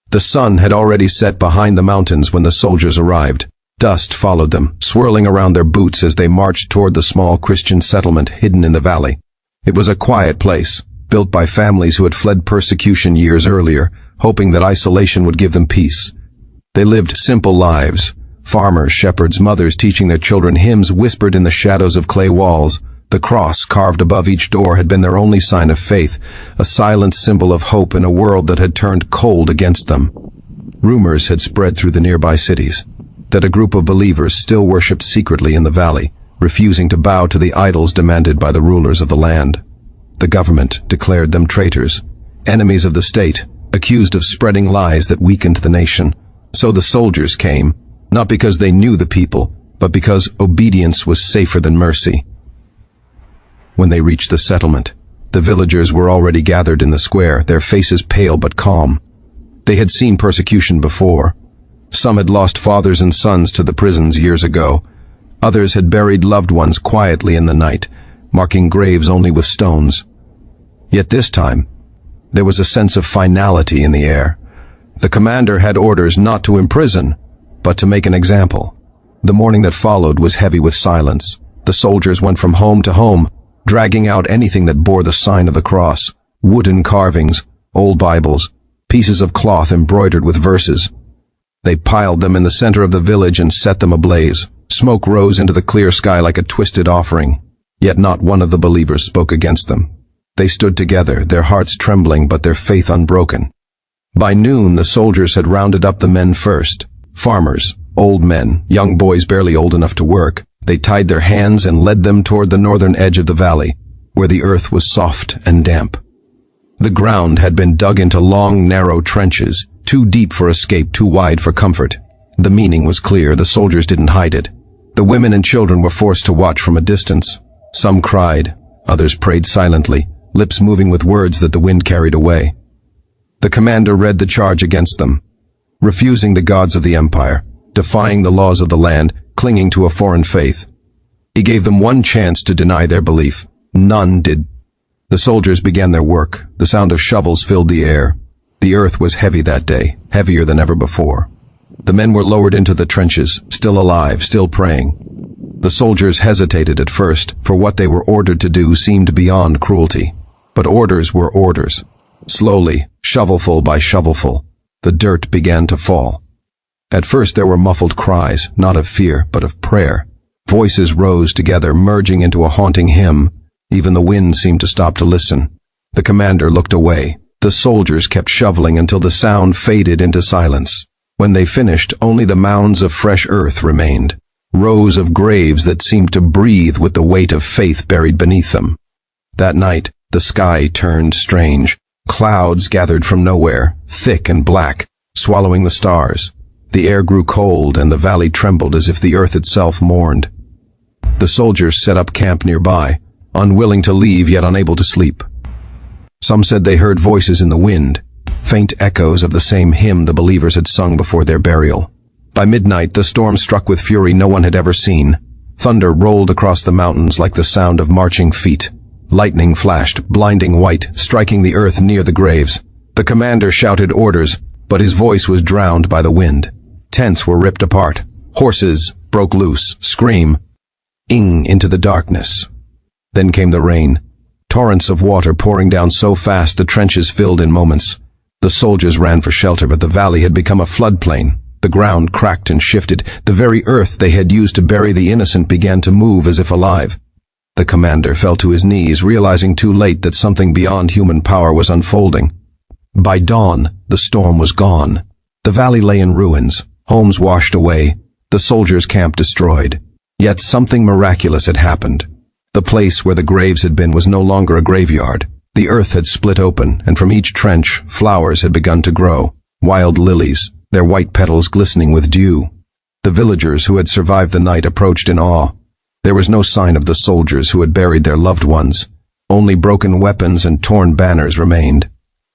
The sun had already set behind the mountains when the soldiers arrived. Dust followed them, swirling around their boots as they marched toward the small Christian settlement hidden in the valley. It was a quiet place, built by families who had fled persecution years earlier, hoping that isolation would give them peace. They lived simple lives. Farmers, shepherds, mothers teaching their children hymns whispered in the shadows of clay walls. The cross carved above each door had been their only sign of faith, a silent symbol of hope in a world that had turned cold against them. Rumors had spread through the nearby cities that a group of believers still worshipped secretly in the valley, refusing to bow to the idols demanded by the rulers of the land. The government declared them traitors, enemies of the state, accused of spreading lies that weakened the nation. So the soldiers came, not because they knew the people, but because obedience was safer than mercy. When they reached the settlement, the villagers were already gathered in the square, their faces pale but calm. They had seen persecution before. Some had lost fathers and sons to the prisons years ago. Others had buried loved ones quietly in the night, marking graves only with stones. Yet this time, there was a sense of finality in the air. The commander had orders not to imprison, but to make an example. The morning that followed was heavy with silence. The soldiers went from home to home, dragging out anything that bore the sign of the cross: wooden carvings, old Bibles, pieces of cloth embroidered with verses. They piled them in the center of the village and set them ablaze. Smoke rose into the clear sky like a twisted offering, yet not one of the believers spoke against them. They stood together, their hearts trembling but their faith unbroken. By noon, the soldiers had rounded up the men first. Farmers, old men, young boys barely old enough to work. They tied their hands and led them toward the northern edge of the valley, where the earth was soft and damp. The ground had been dug into long, narrow trenches, too deep for escape, too wide for comfort. The meaning was clear. The soldiers didn't hide it. The women and children were forced to watch from a distance. Some cried, others prayed silently, lips moving with words that the wind carried away. The commander read the charge against them: refusing the gods of the empire, defying the laws of the land, clinging to a foreign faith. He gave them one chance to deny their belief. None did. The soldiers began their work. The sound of shovels filled the air. The earth was heavy that day, heavier than ever before. The men were lowered into the trenches, still alive, still praying. The soldiers hesitated at first, for what they were ordered to do seemed beyond cruelty. But orders were orders. Slowly, shovelful by shovelful, the dirt began to fall. At first there were muffled cries, not of fear, but of prayer. Voices rose together, merging into a haunting hymn. Even the wind seemed to stop to listen. The commander looked away. The soldiers kept shoveling until the sound faded into silence. When they finished, only the mounds of fresh earth remained, rows of graves that seemed to breathe with the weight of faith buried beneath them. That night, the sky turned strange. Clouds gathered from nowhere, thick and black, swallowing the stars. The air grew cold, and the valley trembled as if the earth itself mourned. The soldiers set up camp nearby, unwilling to leave yet unable to sleep. Some said they heard voices in the wind, faint echoes of the same hymn the believers had sung before their burial. By midnight, the storm struck with fury no one had ever seen. Thunder rolled across the mountains like the sound of marching feet. Lightning flashed, blinding white, striking the earth near the graves. The commander shouted orders, but his voice was drowned by the wind. Tents were ripped apart. Horses broke loose, scream, ing into the darkness. Then came the rain. Torrents of water pouring down so fast the trenches filled in moments. The soldiers ran for shelter, but the valley had become a floodplain. The ground cracked and shifted. The very earth they had used to bury the innocent began to move as if alive. The commander fell to his knees, realizing too late that something beyond human power was unfolding. By dawn, the storm was gone. The valley lay in ruins, homes washed away, the soldiers' camp destroyed. Yet something miraculous had happened. The place where the graves had been was no longer a graveyard. The earth had split open, and from each trench, flowers had begun to grow. Wild lilies, their white petals glistening with dew. The villagers who had survived the night approached in awe. There was no sign of the soldiers who had buried their loved ones. Only broken weapons and torn banners remained.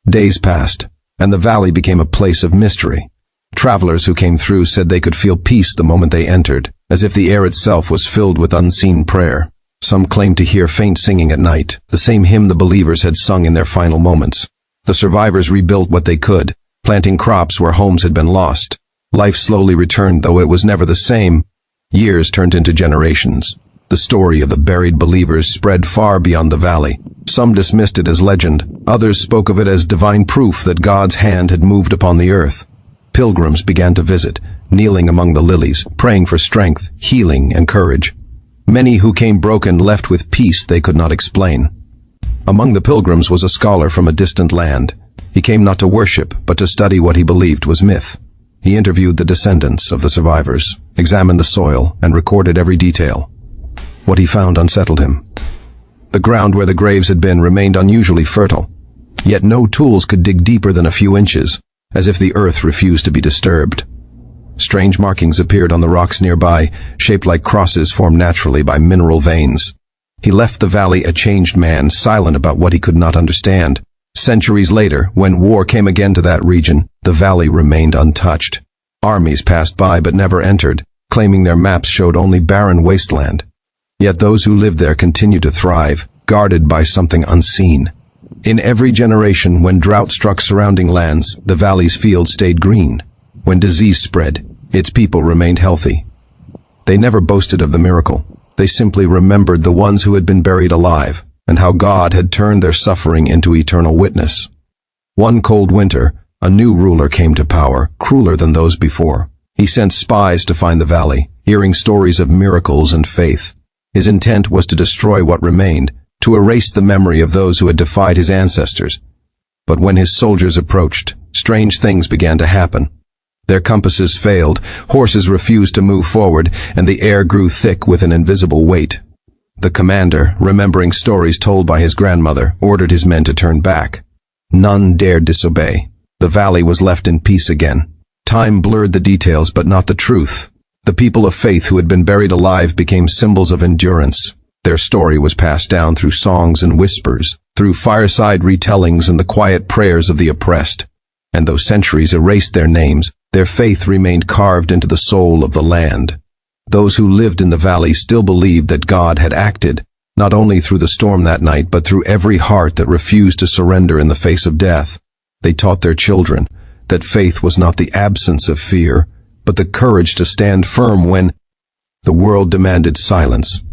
Days passed, and the valley became a place of mystery. Travelers who came through said they could feel peace the moment they entered, as if the air itself was filled with unseen prayer. Some claimed to hear faint singing at night, the same hymn the believers had sung in their final moments. The survivors rebuilt what they could, planting crops where homes had been lost. Life slowly returned, though it was never the same. Years turned into generations. The story of the buried believers spread far beyond the valley. Some dismissed it as legend, others spoke of it as divine proof that God's hand had moved upon the earth. Pilgrims began to visit, kneeling among the lilies, praying for strength, healing, and courage. Many who came broken left with peace they could not explain. Among the pilgrims was a scholar from a distant land. He came not to worship, but to study what he believed was myth. He interviewed the descendants of the survivors, examined the soil, and recorded every detail. What he found unsettled him. The ground where the graves had been remained unusually fertile, yet no tools could dig deeper than a few inches, as if the earth refused to be disturbed. Strange markings appeared on the rocks nearby, shaped like crosses formed naturally by mineral veins. He left the valley a changed man, silent about what he could not understand. Centuries later, when war came again to that region, the valley remained untouched. Armies passed by but never entered, claiming their maps showed only barren wasteland. Yet those who lived there continued to thrive, guarded by something unseen. In every generation, when drought struck surrounding lands, the valley's fields stayed green. When disease spread, its people remained healthy. They never boasted of the miracle. They simply remembered the ones who had been buried alive, and how God had turned their suffering into eternal witness. One cold winter, a new ruler came to power, crueler than those before. He sent spies to find the valley, hearing stories of miracles and faith. His intent was to destroy what remained, to erase the memory of those who had defied his ancestors. But when his soldiers approached, strange things began to happen. Their compasses failed, horses refused to move forward, and the air grew thick with an invisible weight. The commander, remembering stories told by his grandmother, ordered his men to turn back. None dared disobey. The valley was left in peace again. Time blurred the details, but not the truth. The people of faith who had been buried alive became symbols of endurance. Their story was passed down through songs and whispers, through fireside retellings and the quiet prayers of the oppressed. And though centuries erased their names, their faith remained carved into the soul of the land. Those who lived in the valley still believed that God had acted, not only through the storm that night, but through every heart that refused to surrender in the face of death. They taught their children that faith was not the absence of fear, but the courage to stand firm when the world demanded silence.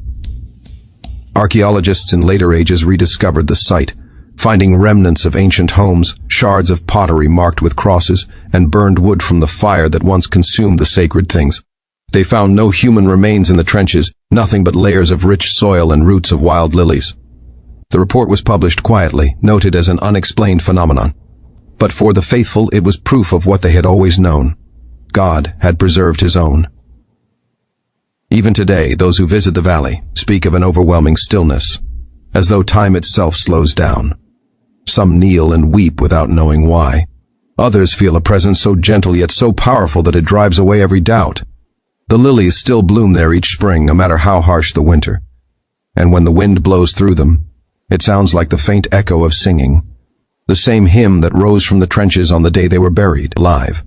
Archaeologists in later ages rediscovered the site, finding remnants of ancient homes, shards of pottery marked with crosses, and burned wood from the fire that once consumed the sacred things. They found no human remains in the trenches, nothing but layers of rich soil and roots of wild lilies. The report was published quietly, noted as an unexplained phenomenon. But for the faithful, it was proof of what they had always known. God had preserved his own. Even today, those who visit the valley speak of an overwhelming stillness, as though time itself slows down. Some kneel and weep without knowing why. Others feel a presence so gentle yet so powerful that it drives away every doubt. The lilies still bloom there each spring, no matter how harsh the winter. And when the wind blows through them, it sounds like the faint echo of singing, the same hymn that rose from the trenches on the day they were buried alive.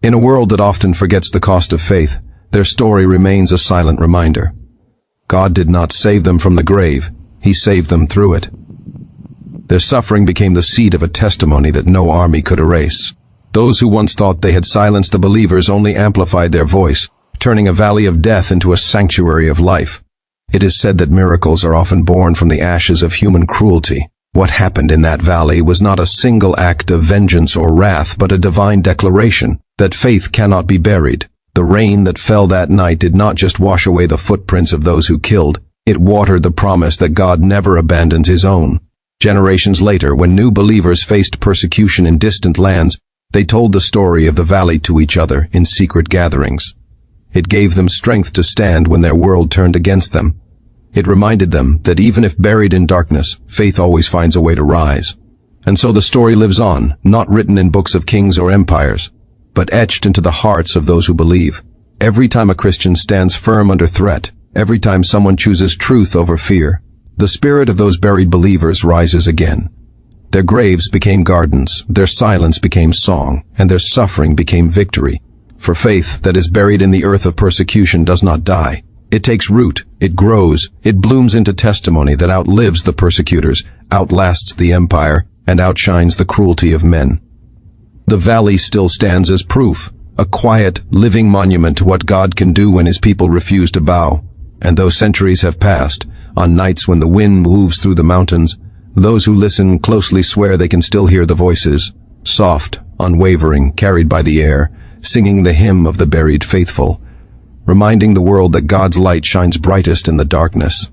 In a world that often forgets the cost of faith, their story remains a silent reminder. God did not save them from the grave, he saved them through it. Their suffering became the seed of a testimony that no army could erase. Those who once thought they had silenced the believers only amplified their voice, turning a valley of death into a sanctuary of life. It is said that miracles are often born from the ashes of human cruelty. What happened in that valley was not a single act of vengeance or wrath, but a divine declaration that faith cannot be buried. The rain that fell that night did not just wash away the footprints of those who killed, it watered the promise that God never abandons his own. Generations later, when new believers faced persecution in distant lands, they told the story of the valley to each other in secret gatherings. It gave them strength to stand when their world turned against them. It reminded them that even if buried in darkness, faith always finds a way to rise. And so the story lives on, not written in books of kings or empires, but etched into the hearts of those who believe. Every time a Christian stands firm under threat, every time someone chooses truth over fear, the spirit of those buried believers rises again. Their graves became gardens, their silence became song, and their suffering became victory. For faith that is buried in the earth of persecution does not die. It takes root, it grows, it blooms into testimony that outlives the persecutors, outlasts the empire, and outshines the cruelty of men. The valley still stands as proof, a quiet, living monument to what God can do when his people refuse to bow. And though centuries have passed, on nights when the wind moves through the mountains, those who listen closely swear they can still hear the voices, soft, unwavering, carried by the air, singing the hymn of the buried faithful, reminding the world that God's light shines brightest in the darkness.